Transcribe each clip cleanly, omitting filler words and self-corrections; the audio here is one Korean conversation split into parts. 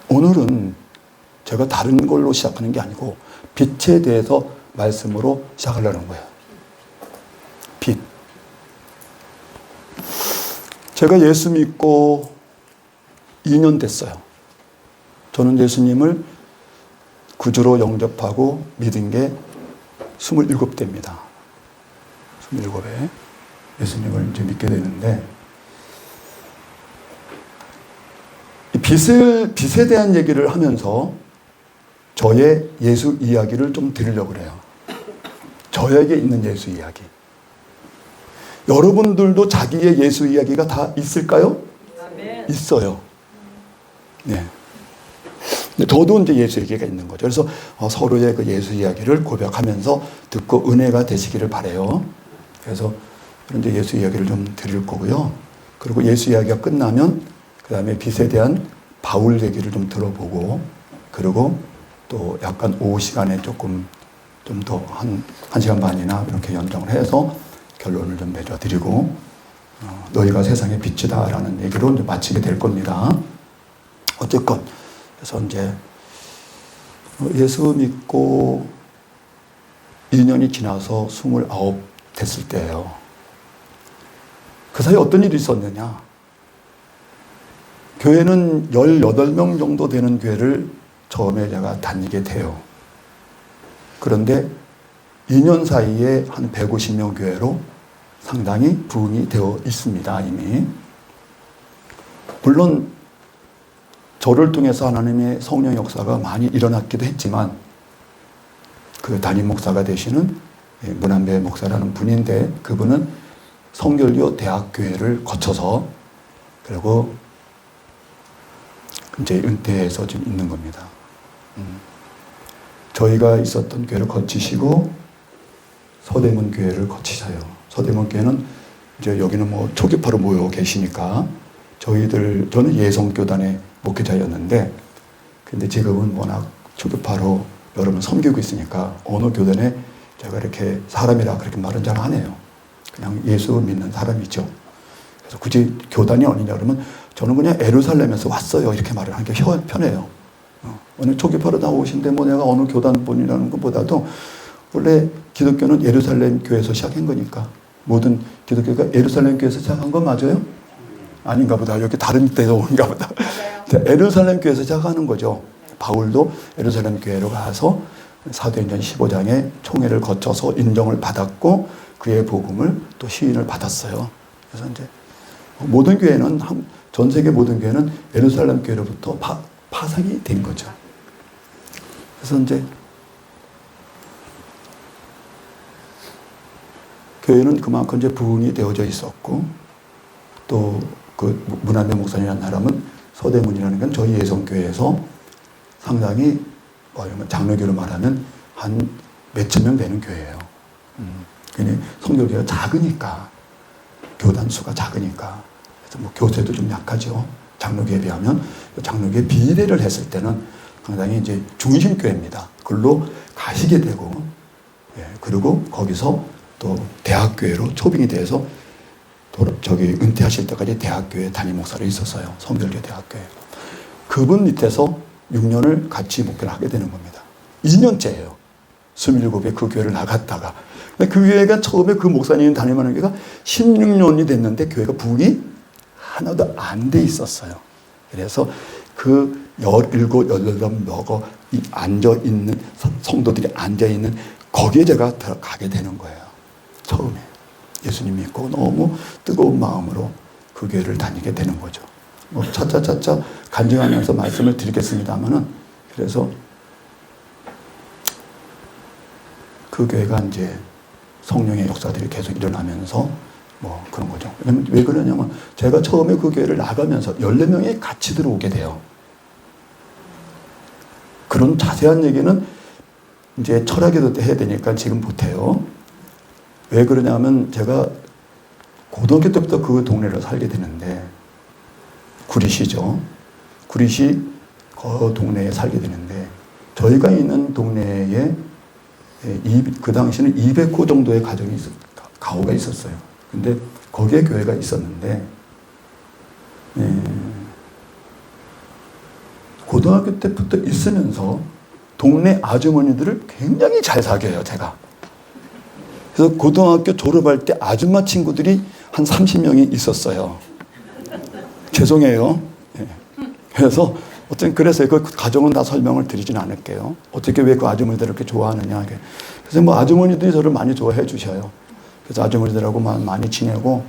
오늘은 제가 다른 걸로 시작하는 게 아니고 빛에 대해서 말씀으로 시작하려는 거예요. 빛. 제가 예수 믿고 2년 됐어요. 저는 예수님을 구주로 영접하고 믿은 게 27대입니다. 27에 예수님을 이제 믿게 되는데, 이 빛에 대한 얘기를 하면서 저의 예수 이야기를 좀 드리려고 그래요. 저에게 있는 예수 이야기. 여러분들도 자기의 예수 이야기가 다 있을까요? 아멘. 있어요. 네. 저도 이제 예수 얘기가 있는 거죠. 그래서 서로의 그 예수 이야기를 고백하면서 듣고 은혜가 되시기를 바라요. 그래서 이제 예수 이야기를 좀 드릴 거고요. 그리고 예수 이야기가 끝나면 그 다음에 빛에 대한 바울 얘기를 좀 들어보고, 그리고 또 약간 오후 시간에 조금 좀 더 한 시간 반이나 이렇게 연장을 해서 결론을 좀 맺어드리고, 너희가 세상의 빛이다라는 얘기로 이제 마치게 될 겁니다. 어쨌건 그래서 이제 예수 믿고 2년이 지나서 29 됐을 때예요. 그 사이에 어떤 일이 있었느냐? 교회는 18명 정도 되는 교회를 처음에 제가 다니게 돼요. 그런데 2년 사이에 한 150명 교회로 상당히 부흥이 되어 있습니다, 이미. 물론 저를 통해서 하나님의 성령 역사가 많이 일어났기도 했지만, 그 담임 목사가 되시는 문한배 목사라는 분인데, 그분은 성결교 대학교회를 거쳐서 그리고 이제 은퇴해서 지금 있는 겁니다. 저희가 있었던 교회를 거치시고 서대문 교회를 거치셔요. 서대문 교회는 이제 여기는 뭐 초기파로 모여 계시니까 저는 예성교단의 목회자였는데, 근데 지금은 워낙 초기파로 여러분 섬기고 있으니까 어느 교단에 제가 이렇게 사람이라 그렇게 말은 잘 안 해요. 그냥 예수 믿는 사람이죠. 그래서 굳이 교단이 어디냐 그러면 저는 그냥 예루살렘에서 왔어요, 이렇게 말을 하는 게 편해요. 어느 초기파로 나오신데 뭐 내가 어느 교단 분이라는 것보다도 원래 기독교는 예루살렘 교회에서 시작한 거니까, 모든 기독교가 예루살렘 교회에서 시작한 건 맞아요? 아닌가 보다. 여기 다른 데서 온가 보다. 예루살렘 교회에서 시작하는 거죠. 바울도 예루살렘 교회로 가서 사도행전 15장에 총회를 거쳐서 인정을 받았고 그의 복음을 또 시인을 받았어요. 그래서 이제 모든 교회는, 전 세계 모든 교회는 예루살렘 교회로부터 파생이 된 거죠. 그래서 이제 교회는 그만큼 이제 부흥이 되어져 있었고, 또 그 문한배 목사님이라는 사람은 서대문이라는 건 저희 예성교회에서 상당히 장로교로 말하면 한 몇천 명 되는 교회예요. 근데 성결교회가 작으니까, 교단 수가 작으니까, 그래서 뭐 교세도 좀 약하죠. 장로교에 비하면. 장로교에 비례를 했을 때는 상당히 이제 중심교회입니다. 그걸로 가시게 되고, 그리고 거기서 또 대학교회로 초빙이 돼서 은퇴하실 때까지 대학교회 담임 목사로 있었어요. 성결교 대학교회. 그분 밑에서 6년을 같이 목회를 하게 되는 겁니다. 2년째예요. 27에 그 교회를 나갔다가. 근데 그 교회가 처음에 그 목사님이 담임하는 교회가 16년이 됐는데 교회가 부흥이 하나도 안 돼 있었어요. 그래서 그 17, 18명 앉아있는 성도들이 앉아있는 거기에 제가 들어가게 되는 거예요. 처음에. 예수님 믿고 너무 뜨거운 마음으로 그 교회를 다니게 되는 거죠. 뭐 차차차차 간증하면서 말씀을 드리겠습니다만은, 그래서 그 교회가 이제 성령의 역사들이 계속 일어나면서 뭐 그런 거죠. 왜 그러냐면 제가 처음에 그 교회를 나가면서 14명이 같이 들어오게 돼요. 그런 자세한 얘기는 이제 철학에도 해야 되니까 지금 못해요. 왜 그러냐면 제가 고등학교 때부터 그 동네를 살게 되는데, 구리시죠. 구리시 그 동네에 살게 되는데, 저희가 있는 동네에 그 당시에는 200호 정도의 가구가 있었어요. 근데 거기에 교회가 있었는데, 고등학교 때부터 있으면서 동네 아주머니들을 굉장히 잘 사귀어요, 제가. 그래서 고등학교 졸업할 때 아줌마 친구들이 한 30명이 있었어요. 죄송해요. 예. 그래서 어쨌든 그래서 그 가정은 다 설명을 드리진 않을게요. 어떻게 왜 그 아주머니들을 이렇게 좋아하느냐. 그래서 뭐 아주머니들이 저를 많이 좋아해 주셔요. 그래서 아주머니들하고 많이 지내고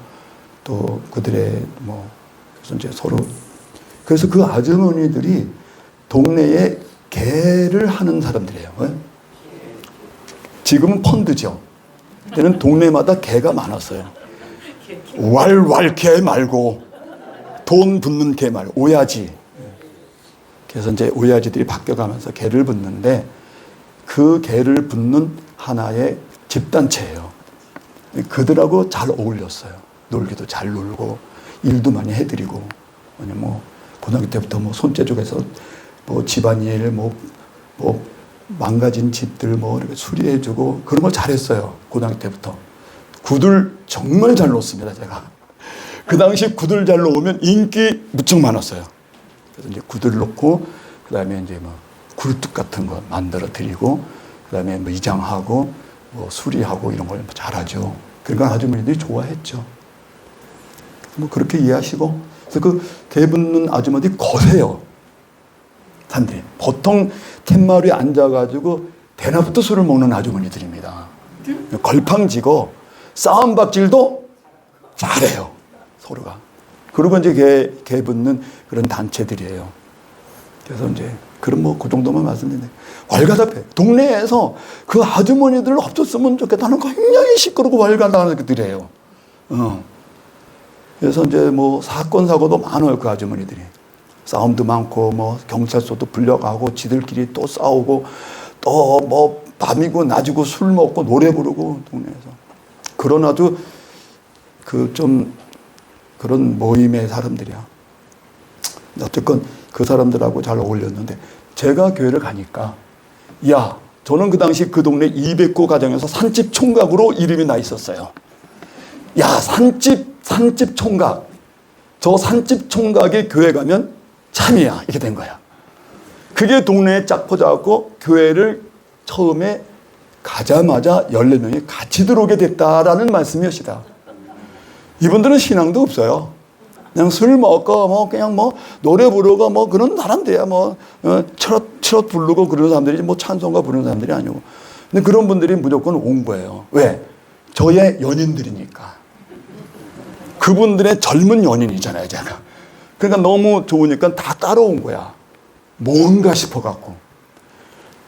또 그들의 뭐 그래서 이제 서로 그래서 그 아주머니들이 동네에 개를 하는 사람들이에요. 왜? 지금은 펀드죠. 그때는 동네마다 개가 많았어요. 왈왈 개 말고 돈 붙는 개 말고 오야지. 그래서 이제 오야지들이 바뀌어가면서 개를 붙는데 그 개를 붙는 하나의 집단체예요. 그들하고 잘 어울렸어요. 놀기도 잘 놀고 일도 많이 해드리고 뭐 고등학교 때부터 뭐 손재주에서 뭐 집안일 뭐 망가진 집들 뭐 이렇게 수리해주고 그런 걸 잘했어요. 고등학교 때부터 구들 정말 잘 놓습니다. 제가 그 당시 구들 잘 놓으면 인기 무척 많았어요. 그래서 이제 구들 놓고 그 다음에 이제 뭐 굴뚝 같은 거 만들어 드리고 그 다음에 뭐 이장하고 뭐 수리하고 이런 걸 잘하죠. 그러니까 아주머니들이 좋아했죠. 뭐 그렇게 이해하시고 그래서 그 개 붙는 아주머니들이 거세요. 사람들이 보통 툇마루에 앉아가지고 대낮부터 술을 먹는 아주머니들입니다. 걸팡지고 싸움박질도 잘해요. 서로가. 그리고 이제 개 붙는 그런 단체들이에요. 그래서 이제 그런 뭐 그 정도만 말씀드리는데 왈가닥해. 동네에서 그 아주머니들 없었으면 좋겠다는 굉장히 시끄럽고 왈가닥하는 그들이에요. 그래서 이제 뭐 사건 사고도 많아요. 그 아주머니들이. 싸움도 많고 뭐 경찰서도 불려가고 지들끼리 또 싸우고 또 뭐 밤이고 낮이고 술 먹고 노래 부르고 동네에서 그런 아주 그 좀 그런 모임의 사람들이야. 어쨌건 그 사람들하고 잘 어울렸는데 제가 교회를 가니까 야 저는 그 당시 그 동네 200호 가정에서 산집 총각으로 이름이 나 있었어요. 야 산집 총각 저 산집 총각의 교회 가면 참이야 이렇게 된 거야. 그게 동네에 쫙 퍼져갖고 교회를 처음에 가자마자 14명이 같이 들어오게 됐다라는 말씀이었시다. 이분들은 신앙도 없어요. 그냥 술 먹고 뭐 그냥 뭐 노래 부르고 뭐 그런 사람들이야. 뭐 트롯 부르고 그런 사람들이지 뭐 찬송가 부르는 사람들이 아니고. 근데 그런 분들이 무조건 온 거예요. 왜? 저의 연인들이니까. 그분들의 젊은 연인이잖아요, 제가. 그러니까 너무 좋으니까 다 따라온 거야. 뭔가 싶어갖고.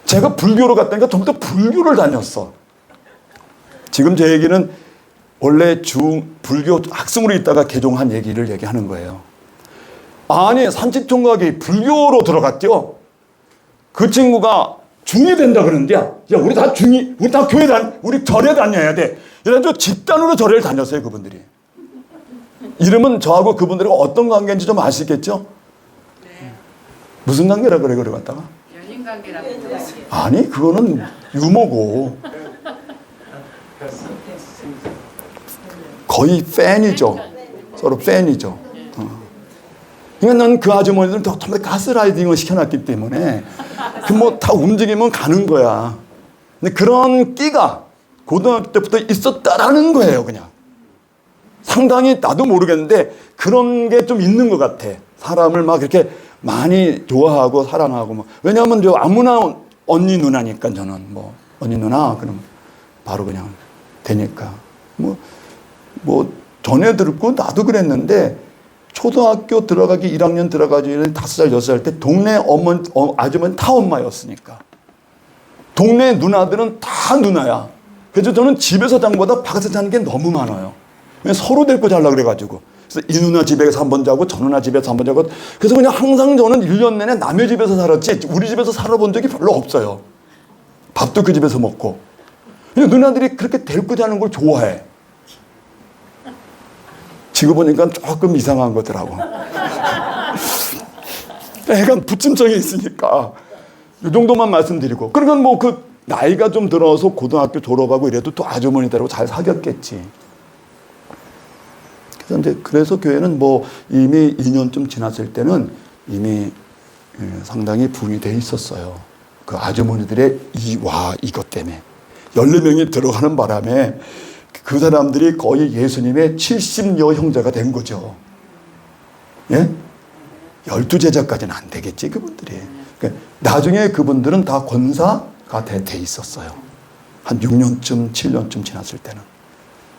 제가 불교로 갔다니까 전부 다 불교를 다녔어. 지금 제 얘기는 원래 불교 학생으로 있다가 개종한 얘기를 얘기하는 거예요. 아니, 산집총각이 불교로 들어갔죠. 그 친구가 중이 된다 그러는데, 야, 우리 다 교회 우리 절에 다녀야 돼. 이래가지고 집단으로 절에를 다녔어요, 그분들이. 이름은 저하고 그분들이 어떤 관계인지 좀 아시겠죠? 네. 무슨 관계라 그래, 그래 갔다가? 연인 관계라고 들었어요. 아니, 그거는 유머고. 거의 팬이죠. 서로 팬이죠. 그러니까 난 그 아주머니들은 전부 다 가스라이딩을 시켜놨기 때문에 그 뭐 다 움직이면 가는 거야. 근데 그런 끼가 고등학교 때부터 있었다라는 거예요, 그냥. 상당히 나도 모르겠는데 그런 게 좀 있는 것 같아. 사람을 막 이렇게 많이 좋아하고 사랑하고 뭐. 왜냐하면 저 아무나 언니 누나니까 저는 뭐 언니 누나 그럼 바로 그냥 되니까 뭐 전에 들었고 나도 그랬는데 초등학교 들어가기 1학년 들어가기 5살 6살 때 동네 아주머니 다 엄마였으니까 동네 누나들은 다 누나야. 그래서 저는 집에서 잔 것보다 밖에서 자는 게 너무 많아요. 서로 데리고 자려고 그래가지고. 그래서 이 누나 집에서 한 번 자고 저 누나 집에서 한 번 자고. 그래서 그냥 항상 저는 1년 내내 남의 집에서 살았지 우리 집에서 살아본 적이 별로 없어요. 밥도 그 집에서 먹고. 누나들이 그렇게 데리고 자는 걸 좋아해. 지금 보니까 조금 이상한 거더라고. 애가 부침성이 있으니까 이 정도만 말씀드리고. 그러니까 뭐 그 나이가 좀 들어서 고등학교 졸업하고 이래도 또 아주머니들하고 잘 사귀었겠지. 그래서 교회는 뭐 이미 2년쯤 지났을 때는 이미 상당히 부흥이 돼 있었어요. 그 아주머니들의 이것 때문에 14명이 들어가는 바람에 그 사람들이 거의 예수님의 70여 형제가 된 거죠. 예? 12제자까지는 안 되겠지, 그분들이. 그러니까 나중에 그분들은 다 권사가 돼 있었어요. 한 6년쯤, 7년쯤 지났을 때는.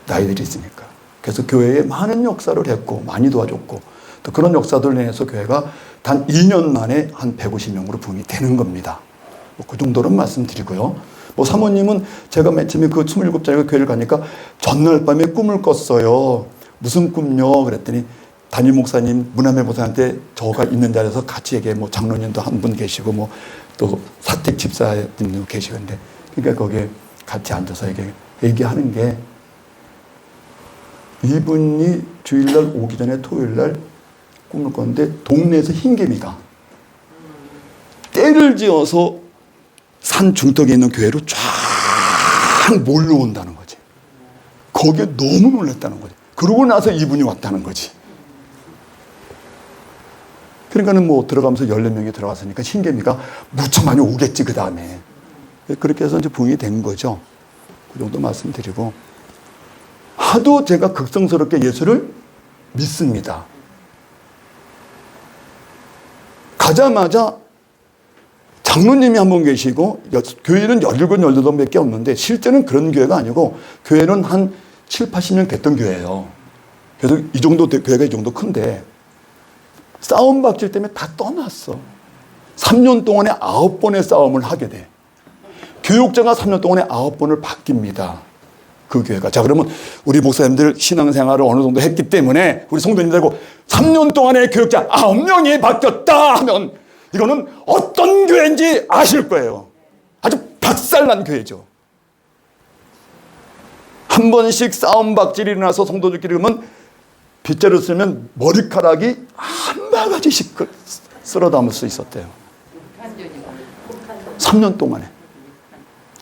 나이들이 있으니까. 그래서 교회에 많은 역사를 했고, 많이 도와줬고, 또 그런 역사들을 인해서 교회가 단 2년 만에 한 150명으로 부흥이 되는 겁니다. 뭐 그 정도는 말씀드리고요. 뭐 사모님은 제가 맨 처음에 그 27짜리 교회를 가니까 전날 밤에 꿈을 꿨어요. 무슨 꿈요? 그랬더니 담임 목사님, 문화매 목사한테 저가 있는 자리에서 같이 얘기해. 뭐 장로님도 한 분 계시고 뭐 또 사택 집사님도 계시는데 그러니까 거기에 같이 앉아서 얘기하는 게 이분이 주일날 오기 전에 토요일날 꿈을 꿨는데 동네에서 흰개미가 때를 지어서 산 중턱에 있는 교회로 쫙 몰려온다는 거지. 거기에 너무 놀랐다는 거지. 그러고 나서 이분이 왔다는 거지. 그러니까는 뭐 들어가면서 14명이 들어갔으니까 흰개미가 무척 많이 오겠지, 그 다음에. 그렇게 해서 이제 부흥이 된 거죠. 그 정도 말씀드리고. 하도 제가 극성스럽게 예수를 믿습니다. 가자마자 장로님이 한 분 계시고, 교회는 17, 18밖에 없는데, 실제는 그런 교회가 아니고, 교회는 한 7, 80년 됐던 교회예요. 그래서 이 정도, 교회가 이 정도 큰데, 싸움 박질 때문에 다 떠났어. 3년 동안에 9번의 싸움을 하게 돼. 교육자가 3년 동안에 9번을 바뀝니다. 그 교회가. 자, 그러면 우리 목사님들 신앙생활을 어느 정도 했기 때문에 우리 성도님들하고 3년 동안에 교육자 9명이 바뀌었다 하면 이거는 어떤 교회인지 아실 거예요. 아주 박살난 교회죠. 한 번씩 싸움 박질이 일어나서 성도들끼리 그러면 빗자루 쓰면 머리카락이 한 바가지씩 쓸어 담을 수 있었대요. 3년 동안에.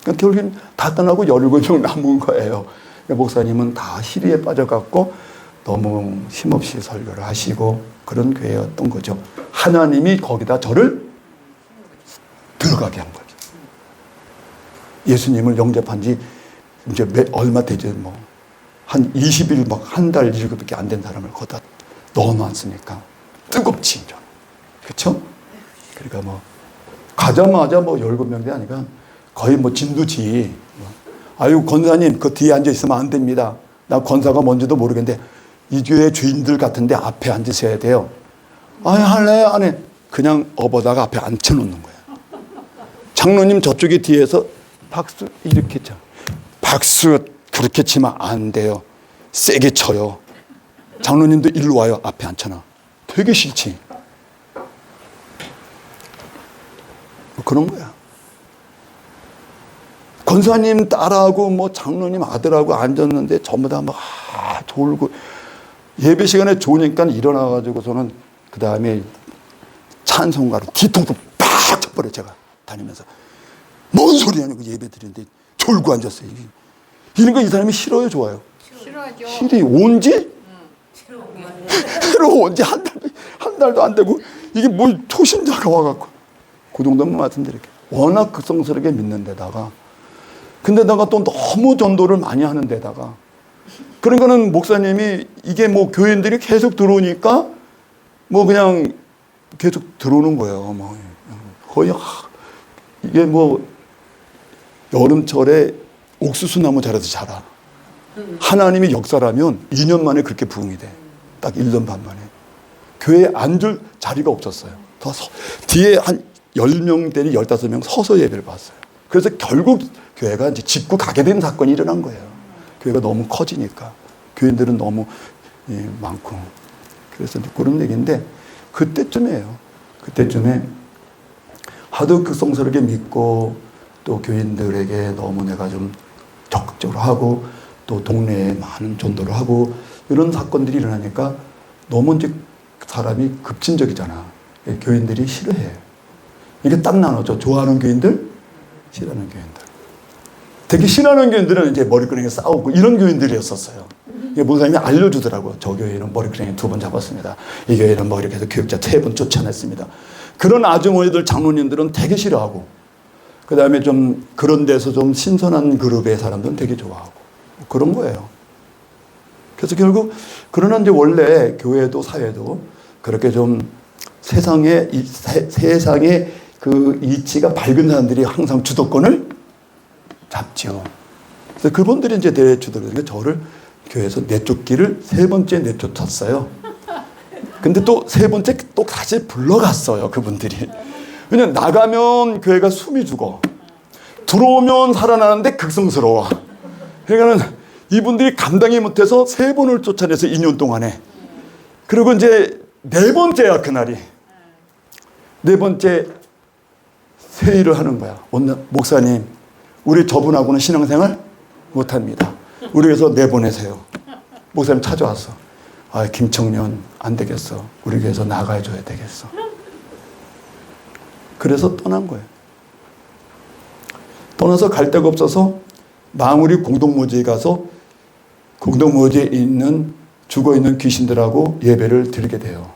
그러니까 결국엔 다 떠나고 17명 남은 거예요. 그러니까 목사님은 다 시리에 빠져갖고 너무 힘없이 설교를 하시고 그런 교회였던 거죠. 하나님이 거기다 저를 들어가게 한 거죠. 예수님을 영접한 지 이제 얼마 되죠, 뭐. 한 20일, 막 한 달 일곱밖에 안 된 사람을 거기다 넣어놨으니까 뜨겁지, 좀. 그쵸? 그러니까 뭐, 가자마자 뭐 17명이 아니라 거의 뭐 진두지. 아유, 권사님, 그 뒤에 앉아있으면 안 됩니다. 나 권사가 뭔지도 모르겠는데, 이 교회 주인들 같은데 앞에 앉으셔야 돼요. 아니, 할래? 안 해. 그냥 업어다가 앞에 앉혀놓는 거야. 장로님 저쪽에 뒤에서 박수 이렇게 쳐. 박수 그렇게 치면 안 돼요. 세게 쳐요. 장로님도 일로 와요. 앞에 앉혀놔. 되게 싫지. 뭐 그런 거야. 권사님 딸하고 뭐 장로님 아들하고 앉았는데 전부 다 막 졸고 예배 시간에 좋으니까 일어나가지고서는 그 다음에 찬송가로 뒤통수 팍 쳐버려 제가 다니면서 뭔 소리 하냐고 예배 드리는데 졸고 앉았어요. 이런 거 이 사람이 싫어요, 좋아요? 싫어하죠. 싫이 온지? 싫어 온지 한 달도 안 되고 이게 뭘 초신자가 와갖고 그 정도만 말씀드릴게요. 워낙 극성스럽게 믿는 데다가 근데다가 또 너무 전도를 많이 하는 데다가 그런 거는 목사님이 이게 뭐 교인들이 계속 들어오니까 뭐 그냥 계속 들어오는 거예요. 뭐 거의 이게 뭐 여름철에 옥수수 나무 자라도 자라. 하나님이 역사라면 2년 만에 그렇게 부흥이 돼. 딱 1년 반 만에. 교회에 앉을 자리가 없었어요. 뒤에 한 10명대리 15명 서서 예배를 봤어요. 그래서 결국 교회가 이제 짓고 가게 된 사건이 일어난 거예요. 교회가 너무 커지니까. 교인들은 너무 많고. 그래서 이제 그런 얘기인데, 그때쯤이에요. 그때쯤에 하도 극성스럽게 믿고, 또 교인들에게 너무 내가 좀 적극적으로 하고, 또 동네에 많은 전도를 하고, 이런 사건들이 일어나니까 너무 이제 사람이 급진적이잖아. 교인들이 싫어해. 이게 딱 나눠져. 좋아하는 교인들, 싫어하는 교인들. 되게 싫어하는 교인들은 이제 머리끄댕이 싸우고 이런 교인들이었었어요. 목사님이 알려주더라고. 저 교회는 머리끄댕이 2번 잡았습니다. 이 교회는 뭐 이렇게 해서 교육자 3번 쫓아냈습니다. 그런 아주머니들, 장로님들은 되게 싫어하고, 그 다음에 좀 그런 데서 좀 신선한 그룹의 사람들은 되게 좋아하고, 그런 거예요. 그래서 결국, 그러나 이제 원래 교회도 사회도 그렇게 좀 세상의 그 이치가 밝은 사람들이 항상 주도권을 잡죠. 그래서 그분들이 이제 내쫓으니까 저를 교회에서 내쫓기를 3번째 내쫓았어요. 근데 또 3번째 또 다시 불러갔어요, 그분들이. 왜냐면 나가면 교회가 숨이 죽어. 들어오면 살아나는데 극성스러워. 그러니까는 이분들이 감당이 못해서 3번을 쫓아내서 2년 동안에. 그리고 이제 4번째야, 그날이. 4번째 회의를 하는 거야. 오늘 목사님, 우리 저분하고는 신앙생활 못합니다. 우리 교회에서 내보내세요. 목사님 찾아왔어. 아, 김청년 안 되겠어. 우리 교회에서 나가줘야 되겠어. 그래서 떠난 거예요. 떠나서 갈 데가 없어서 망우리 공동묘지에 가서 공동묘지에 있는 죽어있는 귀신들하고 예배를 드리게 돼요.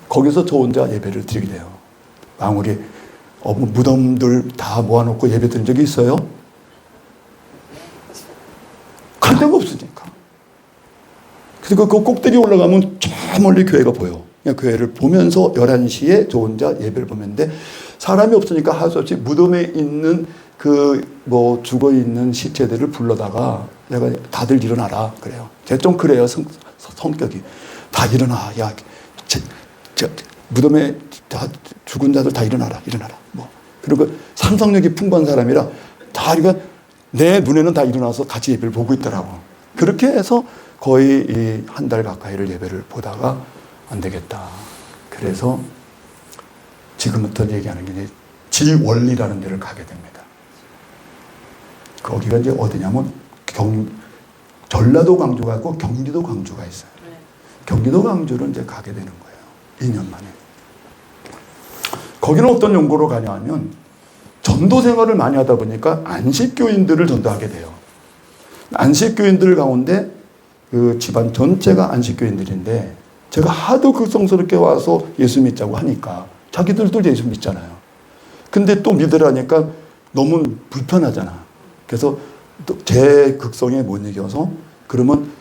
거기서 저 혼자 예배를 드리게 돼요. 망우리 무덤들 다 모아놓고 예배 드린 적이 있어요? 갈 데가 없으니까. 그리고 그 꼭대기 올라가면 저 멀리 교회가 보여. 그냥 교회를 보면서 11시에 저 혼자 예배를 보는데 사람이 없으니까 할 수 없이 무덤에 있는 죽어있는 시체들을 불러다가 내가 다들 일어나라 그래요. 제가 좀 그래요. 성격이. 다 일어나. 야, 무덤에 다 죽은 자들 다 일어나라. 그리고 상상력이 풍부한 사람이라 다 내 눈에는 다 일어나서 같이 예배를 보고 있더라고. 그렇게 해서 거의 한 달 가까이를 예배를 보다가 안 되겠다. 그래서 지금부터 얘기하는 게 지원리라는 데를 가게 됩니다. 거기가 이제 어디냐면 전라도 광주가 있고 경기도 광주가 있어요. 경기도 광주를 이제 가게 되는 거예요. 2년 만에. 거기는 어떤 연구로 가냐 하면 전도 생활을 많이 하다 보니까 안식교인들을 전도하게 돼요. 안식교인들 가운데 그 집안 전체가 안식교인들인데 제가 하도 극성스럽게 와서 예수 믿자고 하니까 자기들도 예수 믿잖아요. 근데 또 믿으라니까 너무 불편하잖아. 그래서 또 제 극성에 못 이겨서 그러면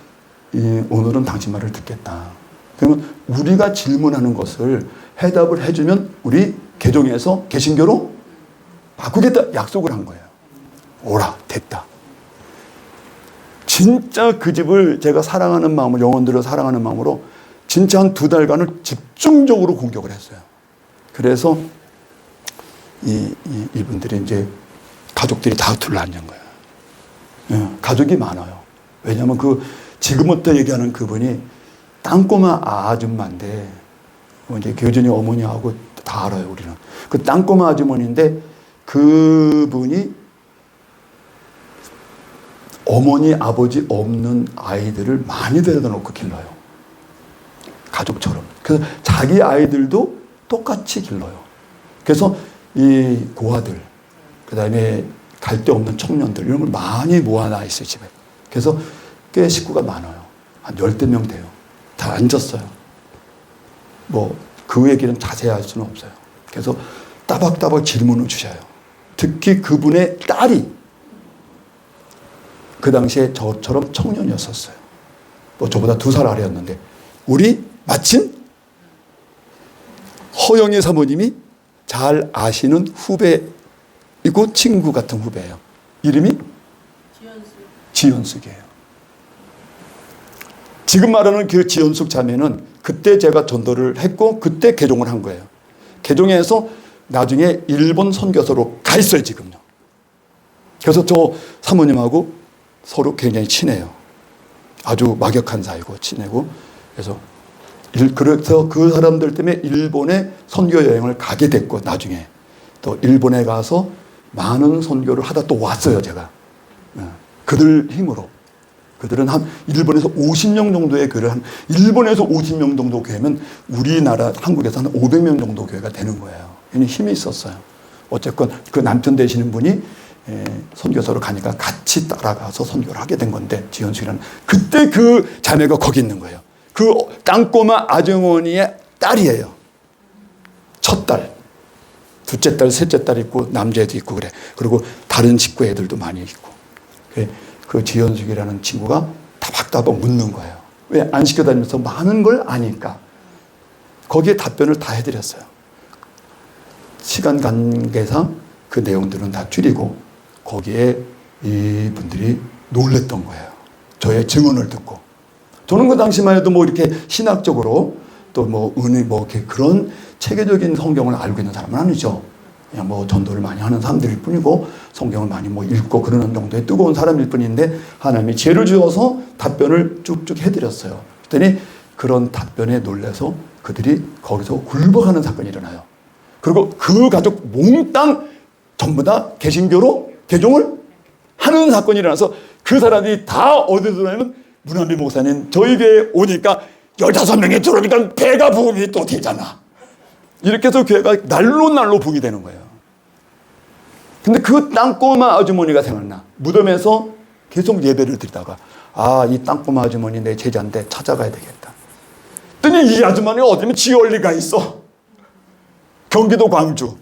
오늘은 당신 말을 듣겠다. 그러면 우리가 질문하는 것을 해답을 해주면 우리 개종해서 개신교로 바꾸겠다 약속을 한 거예요. 오라 됐다. 진짜 그 집을 제가 사랑하는 마음으로 영혼들을 사랑하는 마음으로 진짜 한 2달간을 집중적으로 공격을 했어요. 그래서 이분들이 이제 가족들이 다 둘러앉은 거예요. 가족이 많아요. 왜냐하면 지금부터 얘기하는 그분이 땅꼬마 아줌마인데 이제 교진이 어머니하고 다 알아요. 우리는 그 땅꼬마 아주머니인데 그분이 어머니 아버지 없는 아이들을 많이 데려다 놓고 길러요. 가족처럼. 그래서 자기 아이들도 똑같이 길러요. 그래서 이 고아들, 그 다음에 갈 데 없는 청년들, 이런 걸 많이 모아놔 있어요, 집에. 그래서 꽤 식구가 많아요. 한 10명 돼요. 다 앉았어요. 그 얘기는 자세히 할 수는 없어요. 그래서 따박따박 질문을 주셔요. 특히 그분의 딸이 그 당시에 저처럼 청년이었었어요. 저보다 2살 아래였는데, 우리 마침 허영희 사모님이 잘 아시는 후배이고 친구 같은 후배예요. 이름이 지현숙이에요. 지금 말하는 그 지현숙 자매는 그때 제가 전도를 했고 그때 개종을 한 거예요. 개종해서 나중에 일본 선교사로 가 있어요, 지금요. 그래서 저 사모님하고 서로 굉장히 친해요. 아주 막역한 사이고 친하고. 그래서 그 사람들 때문에 일본에 선교 여행을 가게 됐고, 나중에 또 일본에 가서 많은 선교를 하다 또 왔어요, 제가. 그들 힘으로. 그들은 일본에서 50명 정도의 교회를 일본에서 50명 정도 교회면 우리나라 한국에서 한 500명 정도 교회가 되는 거예요. 힘이 있었어요. 어쨌건 그 남편 되시는 분이 선교사로 가니까 같이 따라가서 선교를 하게 된 건데, 지현숙이라는. 그때 그 자매가 거기 있는 거예요. 그 땅꼬마 아주머니의 딸이에요. 첫 딸, 둘째 딸, 셋째 딸 있고 남자애도 있고 그래. 그리고 다른 직구 애들도 많이 있고. 그 지현숙이라는 친구가 다박다박 묻는 거예요. 왜? 안 시켜다니면서 많은 걸 아니까. 거기에 답변을 다 해드렸어요. 시간 관계상 그 내용들은 다 줄이고 거기에 이분들이 놀랬던 거예요. 저의 증언을 듣고. 저는 그 당시만 해도 뭐 이렇게 신학적으로 또 뭐 은혜 뭐 이렇게 그런 체계적인 성경을 알고 있는 사람은 아니죠. 그냥 뭐 전도를 많이 하는 사람들일 뿐이고 성경을 많이 뭐 읽고 그러는 정도의 뜨거운 사람일 뿐인데 하나님이 죄를 지어서 답변을 쭉쭉 해드렸어요. 그랬더니 그런 답변에 놀라서 그들이 거기서 굴복하는 사건이 일어나요. 그리고 그 가족 몽땅 전부 다 개신교로 개종을 하는 사건이 일어나서 그 사람들이 다 어디서 들어오냐면 문한비 목사님 저희 교회에 오니까 15명이 들어오니까 배가 부음이 또 되잖아. 이렇게 해서 교회가 날로 부흥이 되는 거예요. 근데 그 땅꼬마 아주머니가 생각나. 무덤에서 계속 예배를 드리다가 아, 이 땅꼬마 아주머니 내 제자인데 찾아가야 되겠다. 그랬더니 이 아주머니가 어디면 지얼리가 있어. 경기도 광주.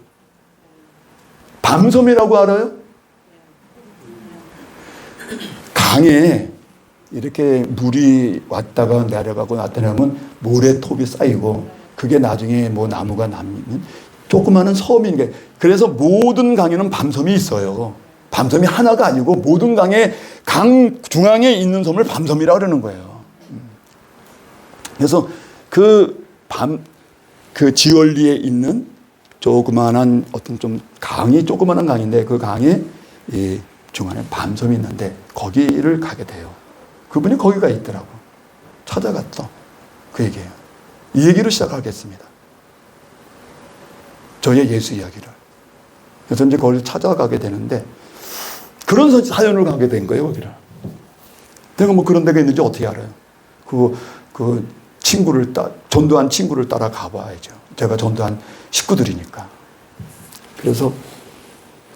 밤섬이라고 알아요? 강에 이렇게 물이 왔다가 내려가고 나타나면 모래톱이 쌓이고 그게 나중에 뭐 나무가 남으면 조그마한 섬인 게 그래서 모든 강에는 밤섬이 있어요. 밤섬이 하나가 아니고 모든 강에 강 중앙에 있는 섬을 밤섬이라고 그러는 거예요. 그래서 그 지얼리에 있는 조그마한 어떤 좀 강이 조그마한 강인데 그 강에 이 중간에 밤섬이 있는데 거기를 가게 돼요. 그분이 거기가 있더라고. 찾아갔어. 그 얘기예요. 이 얘기로 시작하겠습니다. 저의 예수 이야기를. 그래서 이제 거기를 찾아가게 되는데 그런 사연을 가게 된 거예요, 거기를. 내가 뭐 그런 데가 있는지 어떻게 알아요? 그 친구를 전도한 친구를 따라 가봐야죠. 제가 전도한 식구들이니까. 그래서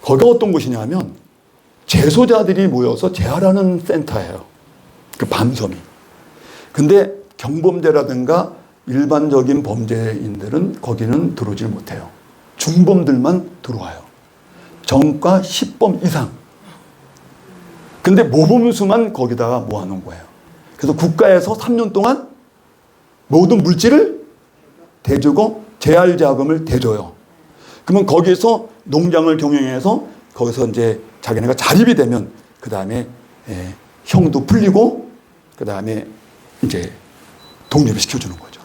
거기가 어떤 곳이냐면 재소자들이 모여서 재활하는 센터예요. 그 밤섬이. 근데 경범죄라든가 일반적인 범죄인들은 거기는 들어오질 못해요. 중범들만 들어와요. 정과 10범 이상. 근데 모범수만 거기다가 모아놓은 거예요. 그래서 국가에서 3년 동안 모든 물질을 대주고 재활 자금을 대줘요. 그러면 거기서 농장을 경영해서 거기서 이제 자기네가 자립이 되면 그 다음에 형도 풀리고 그 다음에 이제 독립을 시켜주는 거죠.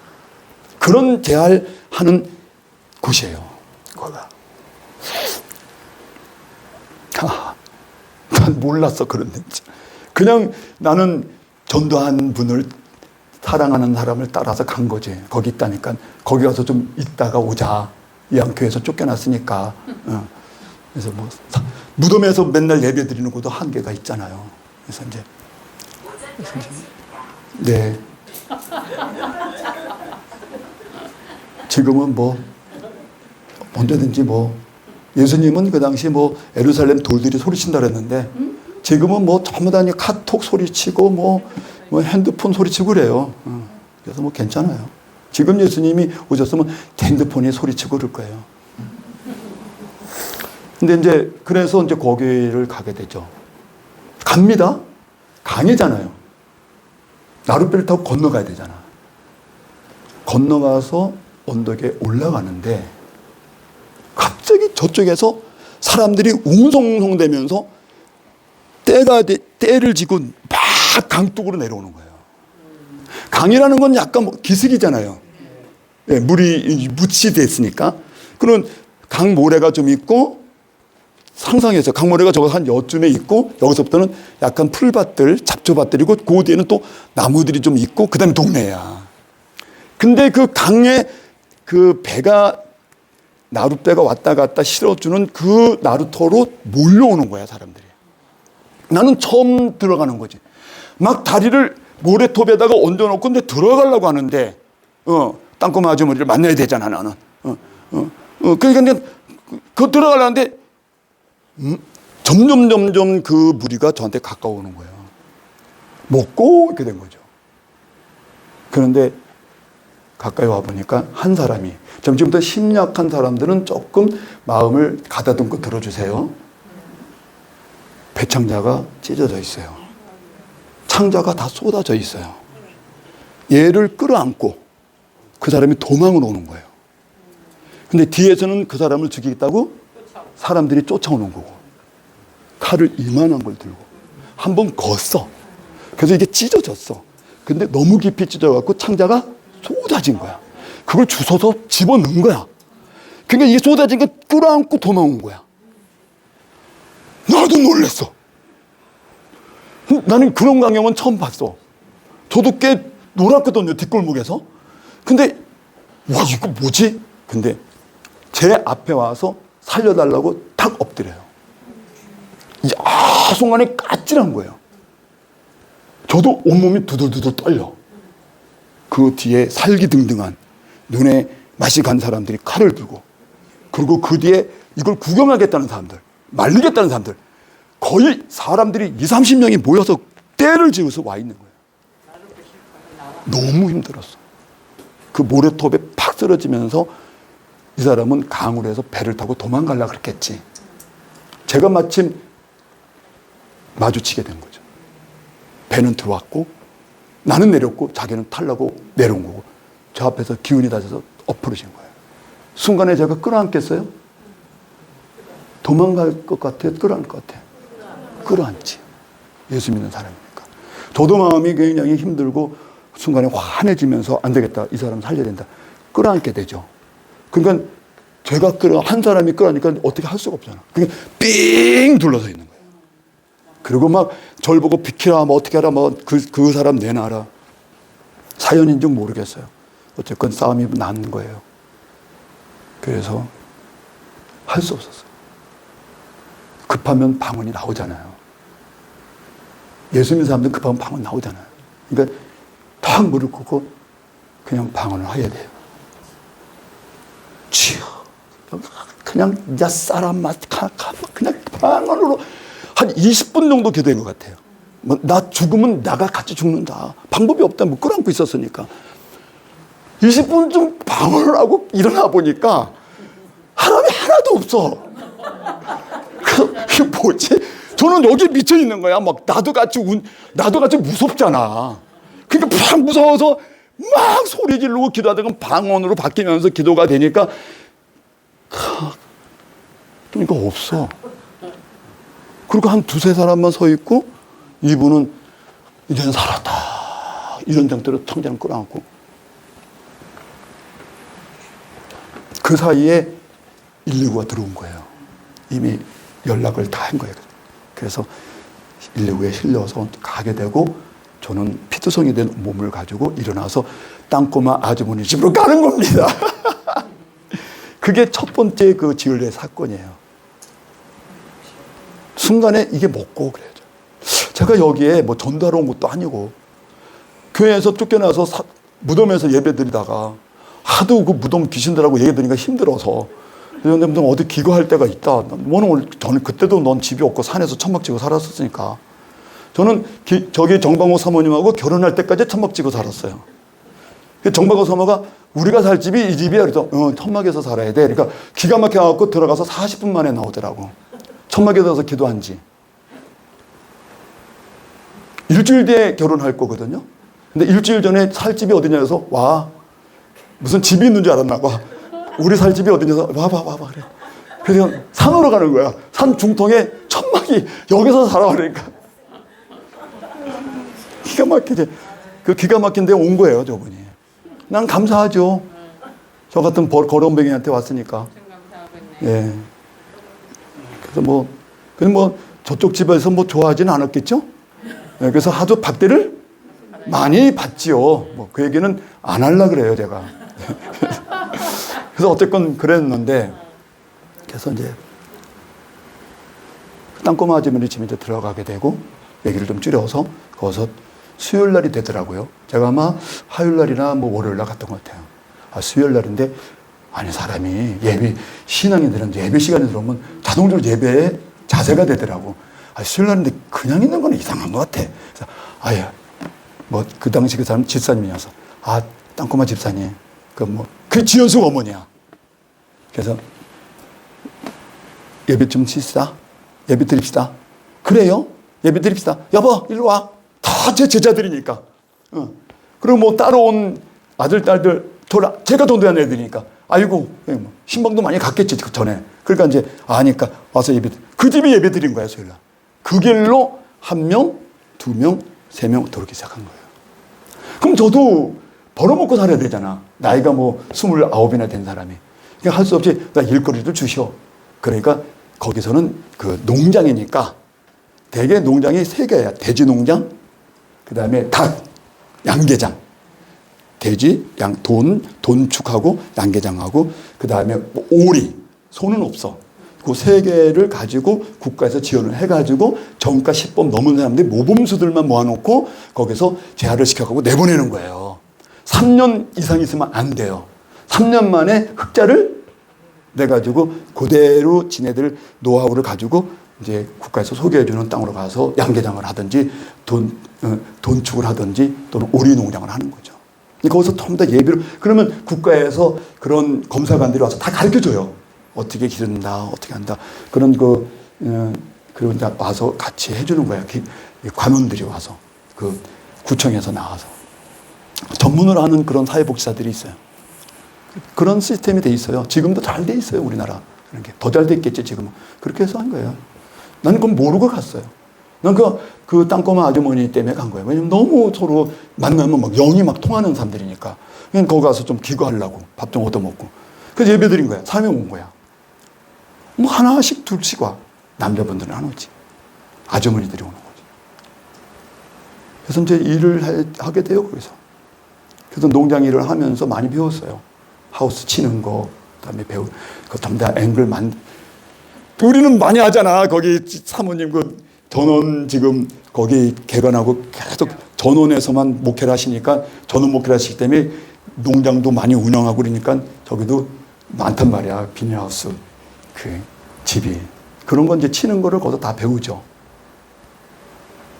그런 재활하는 곳이에요. 거기가. 난 몰랐어 그랬는지. 그냥 나는 전도한 분을 사랑하는 사람을 따라서 간 거지. 거기 있다니까 거기 가서 좀 있다가 오자. 이양교에서 쫓겨났으니까. 그래서 뭐 무덤에서 맨날 예배 드리는 것도 한계가 있잖아요. 그래서 이제 네. 지금은 뭐 언제든지 뭐 예수님은 그 당시 뭐 예루살렘 돌들이 소리친다 그랬는데 지금은 뭐 전부 다 카톡 소리치고 뭐 핸드폰 소리치고 그래요. 그래서 뭐 괜찮아요. 지금 예수님이 오셨으면 핸드폰이 소리치고 그럴 거예요. 근데 이제 그래서 이제 거기를 가게 되죠. 갑니다. 강이잖아요. 나룻배를 타고 건너가야 되잖아. 건너가서 언덕에 올라가는데 갑자기 저쪽에서 사람들이 웅성웅성대면서 때를 지고 막 강둑으로 내려오는 거예요. 강이라는 건 약간 뭐 기슭이잖아요. 네, 물이 묻히됐으니까. 그런 강모래가 좀 있고 상상해서 강모래가 저거 한 여쯤에 있고 여기서부터는 약간 풀밭들, 잡초밭들이고 그 뒤에는 또 나무들이 좀 있고 그 다음에 동네야. 근데 그 강에 그 배가 나룻배가 왔다 갔다 실어주는 그 나루터로 몰려오는 거야 사람들이. 나는 처음 들어가는 거지. 막 다리를 모래톱에다가 얹어놓고 근데 들어가려고 하는데 땅꼬마 아주머니를 만나야 되잖아 나는. 그러니까 그 들어가려는데 점점 그 무리가 저한테 가까워오는 거예요. 먹고 이렇게 된 거죠. 그런데 가까이 와보니까 한 사람이, 점점부터 심약한 사람들은 조금 마음을 가다듬고 들어주세요. 배창자가 찢어져 있어요. 창자가 다 쏟아져 있어요. 얘를 끌어안고 그 사람이 도망을 오는 거예요. 근데 뒤에서는 그 사람을 죽이겠다고 사람들이 쫓아오는 거고, 칼을 이만한 걸 들고 한 번 걷어. 그래서 이게 찢어졌어. 근데 너무 깊이 찢어갖고 창자가 쏟아진 거야. 그걸 주워서 집어넣은 거야. 그러니까 이게 쏟아진 거 끌어안고 도망온 거야. 나도 놀랬어. 나는 그런 광경은 처음 봤어. 저도 꽤 놀았거든요, 뒷골목에서. 근데 와, 이거 뭐지? 근데 제 앞에 와서 살려달라고 탁 엎드려요. 순간에 까칠한 거예요. 저도 온몸이 두들두들 떨려. 그 뒤에 살기등등한 눈에 맛이 간 사람들이 칼을 들고, 그리고 그 뒤에 이걸 구경하겠다는 사람들, 말리겠다는 사람들, 거의 사람들이 20-30명이 모여서 떼를 지어서 와 있는 거예요. 너무 힘들었어. 그 모래톱에 팍 쓰러지면서 이 사람은 강으로 해서 배를 타고 도망가려고 그랬겠지. 제가 마침 마주치게 된 거죠. 배는 들어왔고 나는 내렸고 자기는 타려고 내려온 거고, 저 앞에서 기운이 다져서 엎어진 거예요. 순간에 제가 끌어안겠어요? 도망갈 것 같아요? 끌어안을 것 같아요? 끌어안지. 예수 믿는 사람이니까. 저도 마음이 굉장히 힘들고 순간에 환해지면서 안 되겠다, 이 사람 살려야 된다, 끌어안게 되죠. 그러니까 제가 한 사람이 끌어안으니까 어떻게 할 수가 없잖아. 그러니까 삥 둘러서 있는 거예요. 그리고 막 절 보고 비키라, 뭐 어떻게 하라, 뭐 그 사람 내놔라. 사연인지 모르겠어요. 어쨌건 싸움이 난 거예요. 그래서 할 수 없었어요. 급하면 방언이 나오잖아요. 예수 믿는 사람들은 급하면 방언 나오잖아요. 그러니까 탁 무릎 꿇고 그냥 방언을 해야 돼요. 주여, 그냥 야 사람 맛 그냥 방언으로 한 20분 정도 기도한 것 같아요. 뭐 나 죽으면 나가 같이 죽는다, 방법이 없다, 뭐 끌어안고 있었으니까 20분쯤 방언을 하고 일어나 보니까 사람이 하나도 없어. 이게 뭐지? 저는 여기 미쳐 있는 거야. 막 나도 같이 무섭잖아. 그러니까 막 무서워서 막 소리 지르고 기도하다가 방언으로 바뀌면서 기도가 되니까 그러니까 없어. 그리고 한 두세 사람만 서 있고 이분은 이제는 살았다, 이런 상태로 청자는 끌어안고, 그 사이에 119가 들어온 거예요. 이미 연락을 다 한 거예요. 그래서 119에 실려서 가게 되고, 저는 피투성이 된 몸을 가지고 일어나서 땅꼬마 아주머니 집으로 가는 겁니다. 그게 첫 번째 그 지을의 사건이에요. 순간에 이게 먹고 그래야죠. 제가 여기에 뭐 전도하러 온 것도 아니고, 교회에서 쫓겨나서 무덤에서 예배 드리다가 하도 그 무덤 귀신들하고 얘기 들으니까 힘들어서, 근데 무슨 어디 기거할 때가 있다. 저는 그때도 넌 집이 없고 산에서 천막 지고 살았었으니까. 저는 저기 정방호 사모님하고 결혼할 때까지 천막 지고 살았어요. 정방호 사모가 우리가 살 집이 이 집이야. 그래서 천막에서 살아야 돼. 그러니까 기가 막혀갖고 들어가서 40분 만에 나오더라고. 천막에 들어가서 기도한 지. 일주일 뒤에 결혼할 거거든요. 근데 일주일 전에 살 집이 어디냐 해서 와. 무슨 집이 있는 줄 알았나 봐. 우리 살 집이 어디냐서 와봐 그래. 그래서 산으로 가는 거야. 산 중통에 천막이 여기서 살아. 그러니까 기가 막히지. 그 기가 막힌 데 온 거예요, 저분이. 난 감사하죠. 저 같은 거렁뱅이한테 왔으니까. 예. 그래서 뭐 저쪽 집에서 뭐 좋아하지는 않았겠죠. 예, 그래서 하도 박대를 많이 받지요. 뭐 그 얘기는 안 하려고 그래요, 제가. 그래서 어쨌건 그랬는데, 그래서 이제 땅꼬마 아주머니 집에 들어가게 되고, 얘기를 좀 줄여서 거기서 수요일 날이 되더라고요. 제가 아마 화요일 날이나 뭐 월요일 날 갔던 것 같아요. 수요일 날인데, 아니 사람이 신앙인들은 예배 시간에 들어오면 자동적으로 예배에 자세가 되더라고. 수요일 날인데 그냥 있는 건 이상한 것 같아. 그래서 뭐 그 당시 그 사람 집사님이어서, 땅꼬마 집사님, 그 지연숙 어머니야. 그래서 예배 좀 드립시다. 예배 드립시다. 그래요? 예배 드립시다. 여보, 일로 와. 다 제 제자들이니까. 그리고 뭐 따라온 아들, 딸들, 제가 돈대한 애들이니까. 아이고, 신방도 많이 갔겠지, 그 전에. 그러니까 이제 아니까 와서 예배, 그 집에 예배 드린 거야, 소일날. 그 길로 1명, 2명, 3명 들어오기 시작한 거예요. 그럼 저도 벌어먹고 살아야 되잖아. 나이가 뭐 29이나 된 사람이. 그러니까 할 수 없이 나 일거리를 주셔. 그러니까 거기서는 그 농장이니까 대개 농장이 3개야. 돼지 농장, 그 다음에 닭, 양계장. 돼지, 돈축하고 양계장하고 그 다음에 오리, 소는 없어. 그 3개를 가지고 국가에서 지원을 해가지고 정가 10번 넘은 사람들이 모범수들만 모아놓고 거기서 재활을 시켜가고 내보내는 거예요. 3년 이상 있으면 안 돼요. 3년 만에 흑자를 내가지고 그대로 지네들 노하우를 가지고 이제 국가에서 소개해주는 땅으로 가서 양계장을 하든지 돈축을 하든지 또는 오리 농장을 하는 거죠. 거기서 전부 다 예비로, 그러면 국가에서 그런 검사관들이 와서 다 가르쳐줘요. 어떻게 기른다, 어떻게 한다. 그런 그리고 이제 와서 같이 해주는 거야. 관원들이 와서. 그 구청에서 나와서. 전문으로 하는 그런 사회복지사들이 있어요. 그런 시스템이 돼 있어요. 지금도 잘 돼 있어요, 우리나라. 더 잘 됐겠지, 지금은. 그렇게 해서 한 거예요. 나는 그건 모르고 갔어요. 난 그 땅꼬마 아주머니 때문에 간 거예요. 왜냐면 너무 서로 만나면 막 영이 막 통하는 사람들이니까. 그냥 거기 가서 좀 기거하려고 밥 좀 얻어먹고. 그래서 예배 드린 거야. 3명 온 거야. 뭐 하나씩 둘씩 와. 남자분들은 안 오지. 아주머니들이 오는 거지. 그래서 이제 일을 하게 돼요, 거기서. 그래서 농장 일을 하면서 많이 배웠어요. 하우스 치는 거, 그다음에 그 전부 다 앵글 우리는 많이 하잖아. 거기 사모님 전원 지금 거기 개관하고 계속 전원에서만 목회를 하시니까 전원 목회를 하시기 때문에 농장도 많이 운영하고 그러니까 저기도 많단 말이야. 비닐하우스 그 집이. 그런 건 이제 치는 거를 거기서 다 배우죠.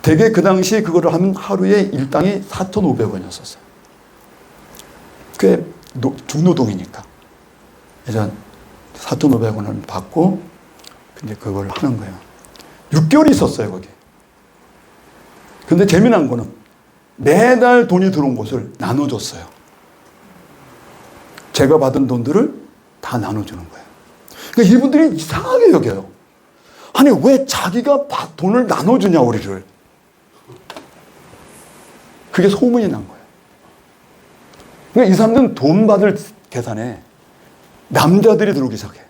되게 그 당시 그거를 하면 하루에 일당이 4,500원이었었어요. 꽤 중노동이니까. 그래서 4,500원을 받고 근데 그걸 하는 거예요. 6개월 있었어요, 거기. 근데 재미난 거는 매달 돈이 들어온 것을 나눠줬어요. 제가 받은 돈들을 다 나눠주는 거예요. 그러니까 이분들이 이상하게 여겨요. 아니, 왜 자기가 돈을 나눠주냐, 우리를. 그게 소문이 난 거예요. 그러니까 이 사람들은 돈 받을 계산에 남자들이 들어오기 시작해.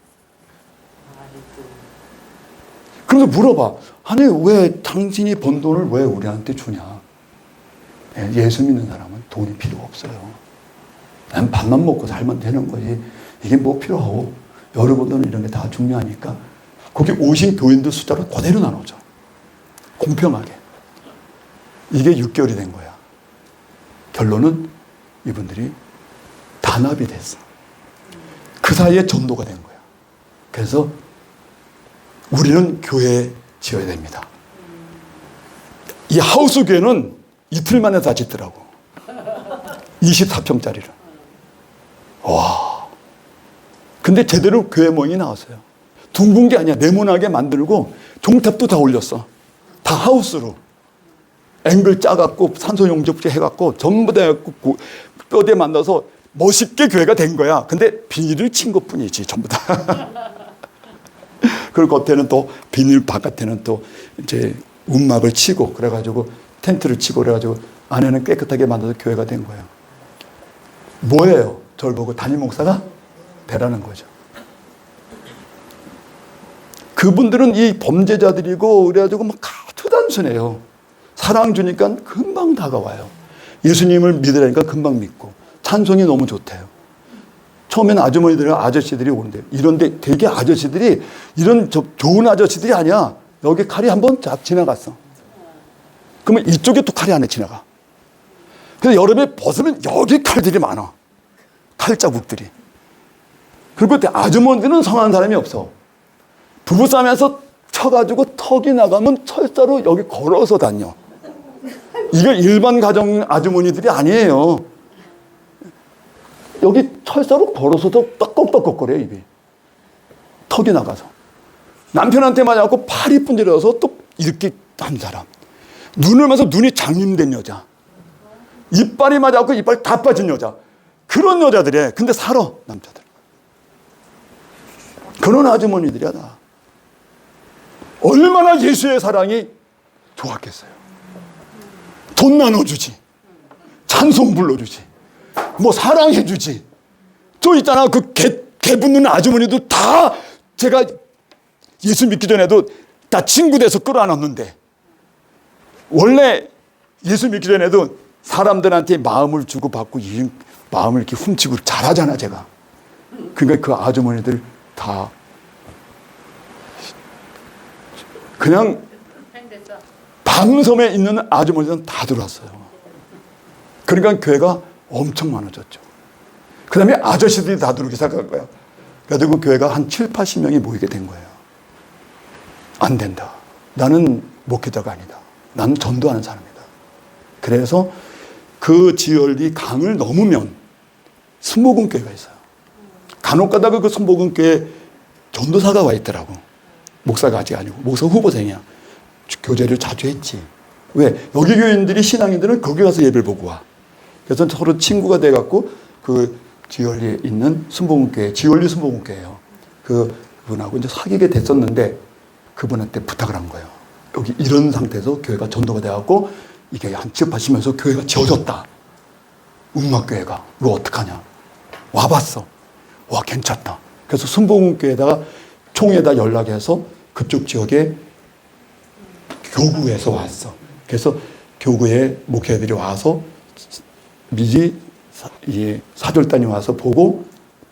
그래서 물어봐. 아니, 왜 당신이 번 돈을 왜 우리한테 주냐? 예수 믿는 사람은 돈이 필요 없어요. 난 밥만 먹고 살면 되는 거지. 이게 뭐 필요하고. 여러분들은 이런 게 다 중요하니까. 거기 오신 교인들 숫자로 그대로 나누죠. 공평하게. 이게 6개월이 된 거야. 결론은 이분들이 단합이 됐어. 그 사이에 전도가 된 거야. 그래서 우리는 교회 지어야 됩니다. 이 하우스 교회는 이틀 만에 다 짓더라고. 24평짜리를. 와. 근데 제대로 교회 모임이 나왔어요. 둥근 게 아니야. 네모나게 만들고 종탑도 다 올렸어. 다 하우스로. 앵글 짜갖고 산소 용접제 해갖고 전부 다 해갖고 뼈대 만나서 멋있게 교회가 된 거야. 근데 비닐을 친 것 뿐이지, 전부 다. 그리고 겉에는 또 비닐 바깥에는 또 이제 움막을 치고 그래가지고 텐트를 치고 그래가지고 안에는 깨끗하게 만들어서 교회가 된 거예요. 뭐예요? 저를 보고 담임 목사가 되라는 거죠. 그분들은 이 범죄자들이고 그래가지고 막 아주 단순해요. 사랑 주니까 금방 다가와요. 예수님을 믿으라니까 금방 믿고 찬송이 너무 좋대요. 처음에는 아저씨들이 오는데 이런데 되게 아저씨들이 이런 좋은 아저씨들이 아니야. 여기 칼이 한번 쫙 지나갔어. 그러면 이쪽에 또 칼이 안에 지나가. 그래서 여름에 벗으면 여기 칼들이 많아. 칼 자국들이. 그리고 아주머니들은 성한 사람이 없어. 부부싸움에서 쳐가지고 턱이 나가면 철사로 여기 걸어서 다녀. 이게 일반 가정 아주머니들이 아니에요. 여기 철사로 걸어서도 떡꺽떡꺽거려 입이. 턱이 나가서. 남편한테 맞아갖고 팔이 분질러서 또 이렇게 한 사람. 눈을 맞아서 눈이 장님된 여자. 이빨이 맞아갖고 이빨 다 빠진 여자. 그런 여자들이에요. 근데 살아, 남자들. 그런 아주머니들이야, 다. 얼마나 예수의 사랑이 좋았겠어요. 돈 나눠주지. 찬송 불러주지. 뭐 사랑해주지. 또 있잖아, 그 개 붙는 아주머니도 다 제가 예수 믿기 전에도 다 친구 돼서 끌어안았는데, 원래 예수 믿기 전에도 사람들한테 마음을 주고받고 마음을 이렇게 훔치고 잘하잖아, 제가. 그러니까 그 아주머니들 다 그냥 방섬에 있는 아주머니들은 다 들어왔어요. 그러니까 교회가 엄청 많아졌죠. 그 다음에 아저씨들이 다 들어오기 시작한 거야. 그래가지고 교회가 한 7, 80명이 모이게 된 거예요. 안 된다. 나는 목회자가 아니다. 나는 전도하는 사람이다. 그래서 그 지열리 강을 넘으면 순복음교회가 있어요. 간혹 가다가 그 순복음교회 전도사가 와 있더라고. 목사가 아직 아니고. 목사 후보생이야. 교제를 자주 했지. 왜? 여기 교인들이, 신앙인들은 거기 가서 예배를 보고 와. 그래서 서로 친구가 돼갖고 그 지열리에 있는 순복음교회, 지열리 순복음교회예요. 그분하고 이제 사귀게 됐었는데 그분한테 부탁을 한 거예요. 여기 이런 상태에서 교회가 전도가 돼갖고 이게 한 집하시면서 교회가 지어졌다. 음악교회가. 이거 어떡하냐. 와봤어. 와, 괜찮다. 그래서 순복음교회에다가 총회에다 연락해서 그쪽 지역에 교구에서 왔어. 그래서 교구에 목회자들이 와서 미리 사절단이 와서 보고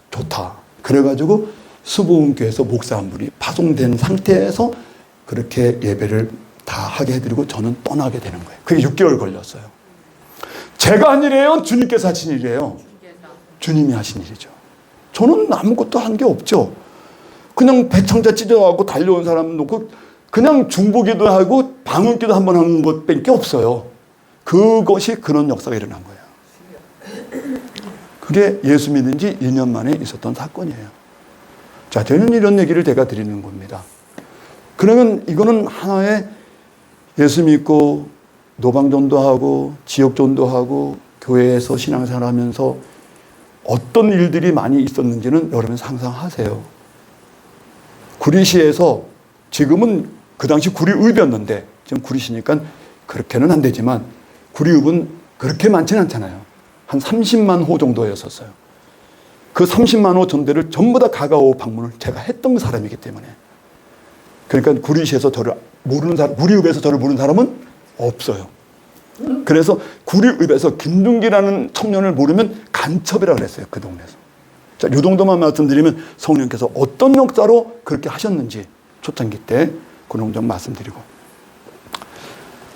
좋다. 그래가지고 수복음교회에서 목사 한 분이 파송된 상태에서 그렇게 예배를 다 하게 해드리고 저는 떠나게 되는 거예요. 그게 6개월 걸렸어요. 제가 한 일이에요? 주님께서 하신 일이에요? 주님이 하신 일이죠. 저는 아무것도 한 게 없죠. 그냥 배창자 찢어가고 달려온 사람 놓고 그냥 중보기도 하고 방언기도 한번 하는 것밖에 없어요. 그것이 그런 역사가 일어난 거예요. 그게 예수 믿은 지 2년 만에 있었던 사건이에요. 자, 저는 이런 얘기를 제가 드리는 겁니다. 그러면 이거는 하나의 예수 믿고 노방전도하고 지역전도하고 교회에서 신앙생활 하면서 어떤 일들이 많이 있었는지는 여러분 상상하세요. 구리시에서 지금은 그 당시 구리읍이었는데 지금 구리시니까 그렇게는 안 되지만 구리읍은 그렇게 많지는 않잖아요. 한 30만 호 정도였었어요. 그 30만 호 전대를 전부 다 가가오 방문을 제가 했던 사람이기 때문에. 그러니까 구리시에서 저를 모르는 사람, 구리읍에서 저를 모르는 사람은 없어요. 그래서 구리읍에서 김둥기라는 청년을 모르면 간첩이라고 그랬어요. 그 동네에서. 자, 이 정도만 말씀드리면 성령께서 어떤 역사로 그렇게 하셨는지 초창기 때 그 정도 말씀드리고